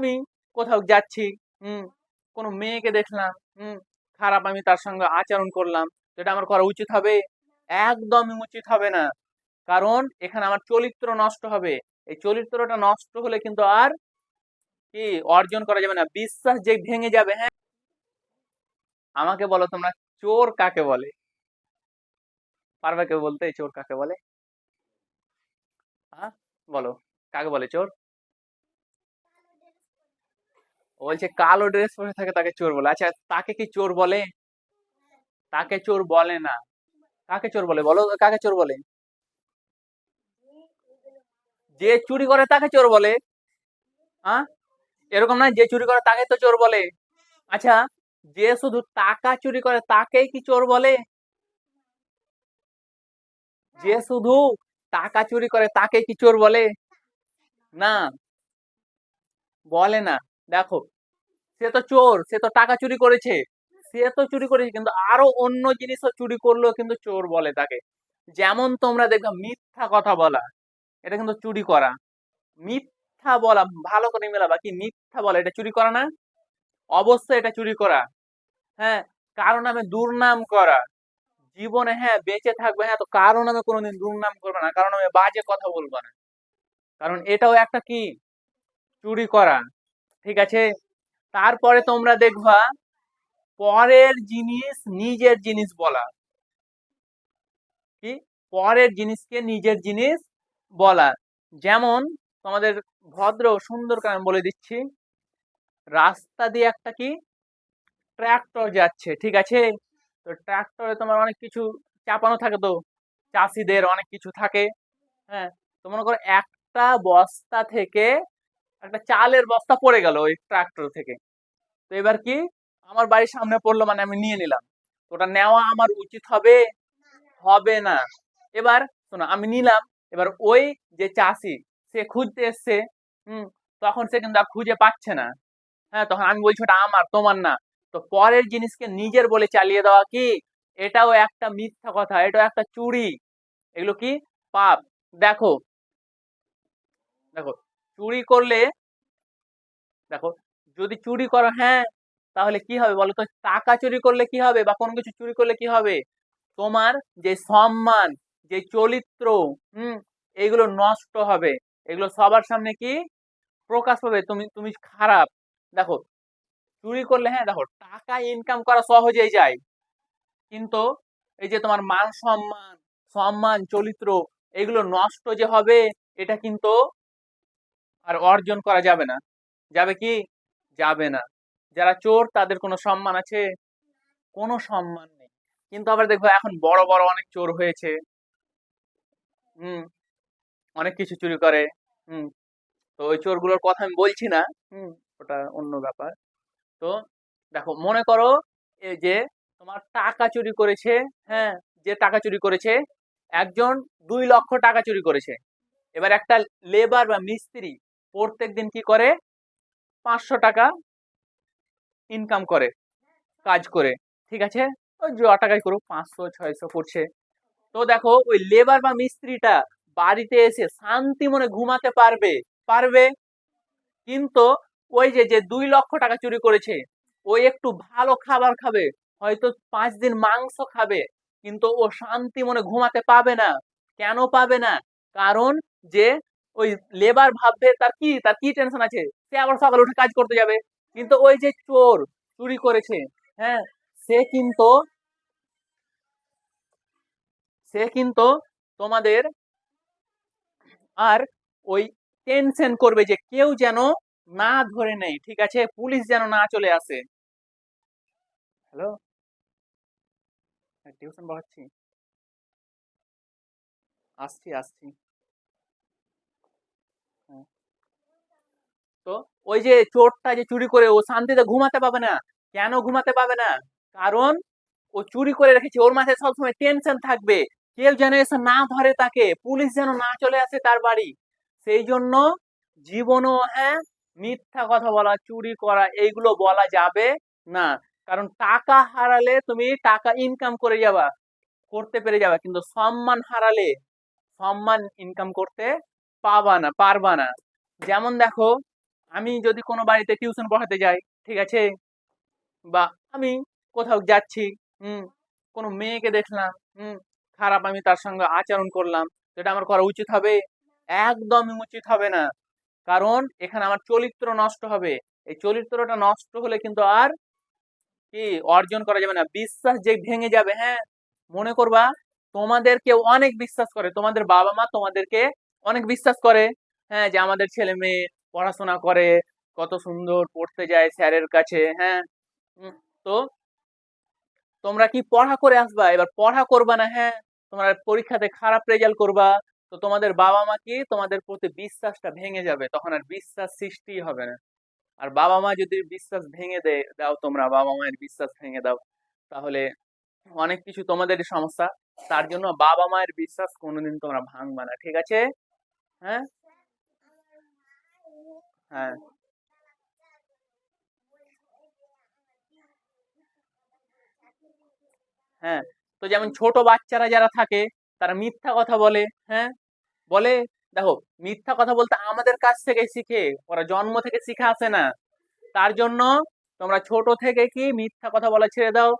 আমি কোথাও যাচ্ছি, হুম, কোনো মেয়েকে দেখলাম, হুম, খারাপ আমি তার সঙ্গে আচরণ করলাম, তো এটা আমার করা উচিত হবে? একদমই উচিত হবে না। কারণ এখানে আমার চরিত্র নষ্ট হবে। এই চরিত্রটা নষ্ট হলে কিন্তু আর কি অর্জন করা যাবে না, বিশ্বাস যে ভেঙে যাবে। হ্যাঁ, আমাকে বলো তোমরা, চোর কাকে বলে? পারবে কেউ বলতে চোর কাকে বলে? হ্যাঁ, বলো, কাকে বলে চোর? ও বলছে কালো ড্রেস পরে থাকে তাকে চোর বলে। আচ্ছা, তাকে কি চোর বলে? তাকে চোর বলে না। কাকে চোর বলে বলো, কাকে চোর বলে? যে চুরি করে তাকে চোর বলে। হ্যাঁ, এরকম না, যে চুরি করে তাকে তো চোর বলে। আচ্ছা, যে শুধু টাকা চুরি করে তাকেই কি চোর বলে? যে শুধু টাকা চুরি করে তাকে কি চোর বলে? না, বলে না। দেখো, সে তো চোর, সে তো টাকা চুরি করেছে, সে তো চুরি করেছে, কিন্তু আরো অন্য জিনিসও চুরি করলেও কিন্তু চোর বলে তাকে। যেমন তোমরা দেখবে মিথ্যা কথা বলা, এটা কিন্তু চুরি করা। মিথ্যা বলা, ভালো করে মেলাবা, কি মিথ্যা বলা এটা চুরি করা না? অবশ্যই এটা চুরি করা। হ্যাঁ, কারো নামে দুর্নাম করা। জীবনে হ্যাঁ বেঁচে থাকবে, হ্যাঁ, তো কারো নামে কোনোদিন দুর্নাম করবে না, কারো নামে বাজে কথা বলবে না, কারণ এটাও একটা কি চুরি করা। ঠিক আছে, তারপরে তোমরা দেখবা পরের জিনিস নিজের জিনিস বলা। কি, পরের জিনিসকে নিজের জিনিস বলা। যেমন তোমাদের ভদ্র সুন্দর করে আমি বলে দিচ্ছি, রাস্তা দিয়ে একটা কি ট্রাক্টর যাচ্ছে, ঠিক আছে, তো ট্রাক্টরে তোমার অনেক কিছু চাপানো থাকে, তো চাষিদের অনেক কিছু থাকে। হ্যাঁ, তো মনে করো একটা বস্তা থেকে একটা চালের বস্তা পড়ে গেল ওই ট্রাক্টর থেকে। তো এবার কি, আমার বাড়ির সামনে পড়লো, মানে আমি নিয়ে নিলাম, তো ওটা নেওয়া আমার উচিত হবে? হবে না। এবার শোনো, আমি নিলাম, এবার ওই যে চাষি, সে খুঁজতে এসছে, হুম, তখন সে কিন্তু আর খুঁজে পাচ্ছে না। হ্যাঁ, তখন আমি বলছি ওটা আমার, তোমার না। তো পরের জিনিসকে নিজের বলে চালিয়ে দেওয়া কি, এটাও একটা মিথ্যা কথা, এটাও একটা চুরি। এগুলো কি পাপ। দেখো, দেখো, চুরি করলে, দেখো, যদি চুরি করো, হ্যাঁ, তাহলে কি হবে বলো তো? টাকা চুরি করলে কি হবে, বা কোনো কিছু চুরি করলে কি হবে? তোমার যে সম্মান, যে চরিত্র, হুম, এগুলো নষ্ট হবে। এগুলো সবার সামনে কি প্রকাশ পাবে, তুমি তুমি খারাপ। দেখো, চুরি করলে হ্যাঁ, দেখো, টাকা ইনকাম করা সহজেই যায়, কিন্তু এই যে তোমার মান সম্মান, সম্মান চরিত্র, এগুলো নষ্ট যে হবে, এটা কিন্তু আর অর্জন করা যাবে না। যাবে কি? যাবে না। যারা চোর তাদের কোনো সম্মান আছে? কোনো সম্মান নেই। কিন্তু আবার দেখবো এখন বড় বড় অনেক চোর হয়েছে, হুম, অনেক কিছু চুরি করে, হুম, তো ওই চোরগুলোর কথা আমি বলছি না, হুম, ওটা অন্য ব্যাপার। তো দেখো, মনে করো এই যে তোমার টাকা চুরি করেছে, হ্যাঁ, যে টাকা চুরি করেছে, একজন 2 লক্ষ টাকা চুরি করেছে। এবার একটা লেবার বা মিস্ত্রি প্রত্যেক দিন কি করে, 500 টাকা ইনকাম করে, কাজ করে, ঠিক আছে, ওই জ টাকাই করুক, 500 600 করছে। তো দেখো, ওই লেবার বা মিস্ত্রিটা বাড়িতে এসে শান্তি মনে ঘুমাতে পারবে? পারবে? কিন্তু ওই যে যে 2 লক্ষ টাকা চুরি করেছে, ওই একটু ভালো খাবার খাবে, হয়তো 5 দিন মাংস খাবে, কিন্তু ও শান্তি মনে ঘুমাতে পাবে না। কেন পাবে না? কারণ যে ওই লেবার ভাববে তার কি টেনশন আছে, সে আবার সকালে উঠে কাজ করতে যাবে। কিন্তু ওই যে চোর চুরি করেছে, হ্যাঁ, সে কিন্তু সে কিন্তু তোমাদের আর ওই টেনশন করবে যে কেউ যেন না ধরে নেয়, ঠিক আছে, পুলিশ যেন না চলে আসে। হ্যালো, টিউশন পড়াচ্ছি, আসছি আসছি। হ্যাঁ। তো ওই যে চোরটা যে চুরি করে ও শান্তিতে ঘুমাতে পাবে না। কেন ঘুমাতে পাবে না? কারণ ও চুরি করে রেখেছে, ওর মাথায় সবসময় টেনশন থাকবে, কেউ যেন এসে না ধরে তাকে, পুলিশ যেন না চলে আসে তার বাড়ি। সেই জন্য জীবনও হ্যাঁ, মিথ্যা কথা বলা, চুরি করা, এইগুলো বলা যাবে না। কারণ টাকা হারালে তুমি টাকা ইনকাম করে যাবা, করতে পেরে যাবে, কিন্তু সম্মান হারালে সম্মান ইনকাম করতে পাবা না, পারবা না। যেমন দেখো, আমি যদি কোনো বাড়িতে টিউশন পড়াতে যাই, ঠিক আছে, বা আমি কোথাও যাচ্ছি, হুম, কোনো মেয়েকে দেখলাম, হুম, খারাপ আমি তার সঙ্গে আচরণ করলাম, তো এটা আমার করা উচিত হবে? একদমই উচিত হবে না। কারণ এখানে আমার চরিত্র নষ্ট হবে। এই চরিত্রটা নষ্ট হলে কিন্তু আর কি অর্জন করা যাবে না, বিশ্বাস যে ভেঙে যাবে। হ্যাঁ, মনে করবা তোমাদের কেউ অনেক বিশ্বাস করে, তোমাদের বাবা মা তোমাদেরকে অনেক বিশ্বাস করে, হ্যাঁ, যে আমাদের ছেলে মেয়ে পড়াশোনা করে, কত সুন্দর পড়তে যায় স্যারের কাছে, হ্যাঁ, তো তোমরা কি পড়া করে আসবা, এবার পড়া করবা না, হ্যাঁ, তোমরা পরীক্ষাতে খারাপ রেজাল্ট করবা, তো তোমাদের বাবা মা কি তোমাদের প্রতি বিশ্বাসটা ভেঙে যাবে, তখন আর বিশ্বাস সৃষ্টি হবে না। আর বাবা মা যদি বিশ্বাস ভেঙে দাও, তোমরা বাবা মায়ের বিশ্বাস ভেঙে দাও, তাহলে অনেক কিছু তোমাদেরই সমস্যা। তার জন্য বাবা মায়ের বিশ্বাস কোনোদিন তোমরা ভাঙবা না, ঠিক আছে? হ্যাঁ, হ্যাঁ, হ্যাঁ। তো যেমন ছোট বাচ্চারা যারা থাকে, তারা মিথ্যা কথা বলে, হ্যাঁ, বলে, দেখো, মিথ্যা কথা বলতে আমাদের কাছ থেকে শিখে, ওরা জন্ম থেকে শিখে আসে না। তার জন্য তোমরা ছোট থেকে কি মিথ্যা কথা বলা ছেড়ে দাও,